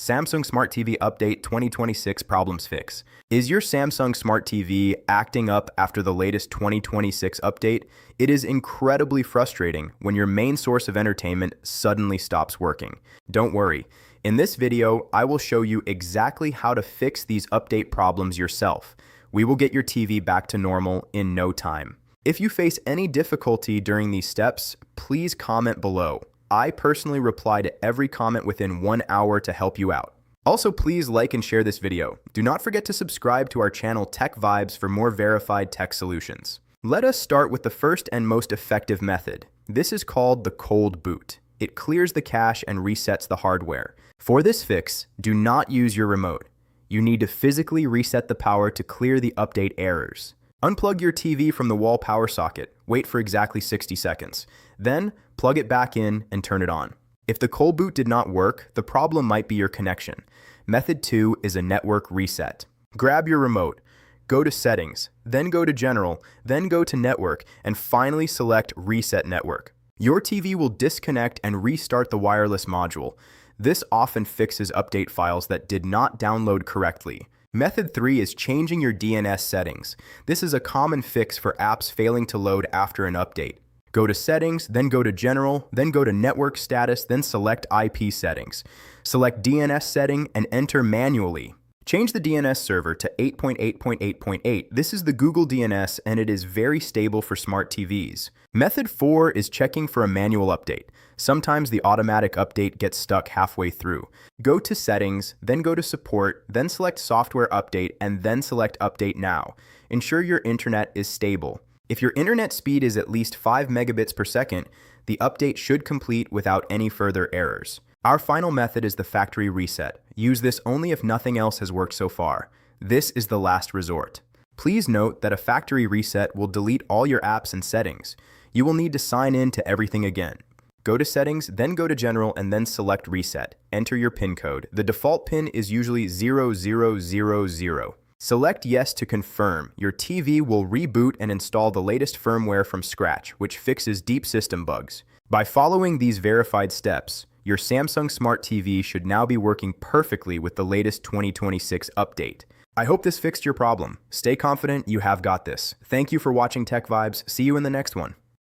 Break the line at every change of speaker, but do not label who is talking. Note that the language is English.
Samsung Smart TV Update 2026 Problems Fix. Is your Samsung Smart TV acting up after the latest 2026 update? It is incredibly frustrating when your main source of entertainment suddenly stops working. Don't worry. In this video, I will show you exactly how to fix these update problems yourself. We will get your TV back to normal in no time. If you face any difficulty during these steps, please comment below. I personally reply to every comment within 1 hour to help you out. Also, please like and share this video. Do not forget to subscribe to our channel TechVibes for more verified tech solutions. Let us start with the first and most effective method. This is called the cold boot. It clears the cache and resets the hardware. For this fix, do not use your remote. You need to physically reset the power to clear the update errors. Unplug your TV from the wall power socket. Wait for exactly 60 seconds. Then, plug it back in and turn it on. If the cold boot did not work, the problem might be your connection. Method 2 is a network reset. Grab your remote, go to Settings, then go to General, then go to Network, and finally select Reset Network. Your TV will disconnect and restart the wireless module. This often fixes update files that did not download correctly. Method 3 is changing your DNS settings. This is a common fix for apps failing to load after an update. Go to Settings, then go to General, then go to Network Status, then select IP Settings. Select DNS setting and enter manually. Change the DNS server to 8.8.8.8. This is the Google DNS and it is very stable for smart TVs. Method 4 is checking for a manual update. Sometimes the automatic update gets stuck halfway through. Go to Settings, then go to Support, then select Software Update, and then select Update Now. Ensure your internet is stable. If your internet speed is at least 5 megabits per second, the update should complete without any further errors. Our final method is the factory reset. Use this only if nothing else has worked so far. This is the last resort. Please note that a factory reset will delete all your apps and settings. You will need to sign in to everything again. Go to Settings, then go to General, and then select Reset. Enter your PIN code. The default PIN is usually 0000. Select Yes to confirm. Your TV will reboot and install the latest firmware from scratch, which fixes deep system bugs. By following these verified steps, your Samsung Smart TV should now be working perfectly with the latest 2026 update. I hope this fixed your problem. Stay confident, you have got this. Thank you for watching TechVibes. See you in the next one.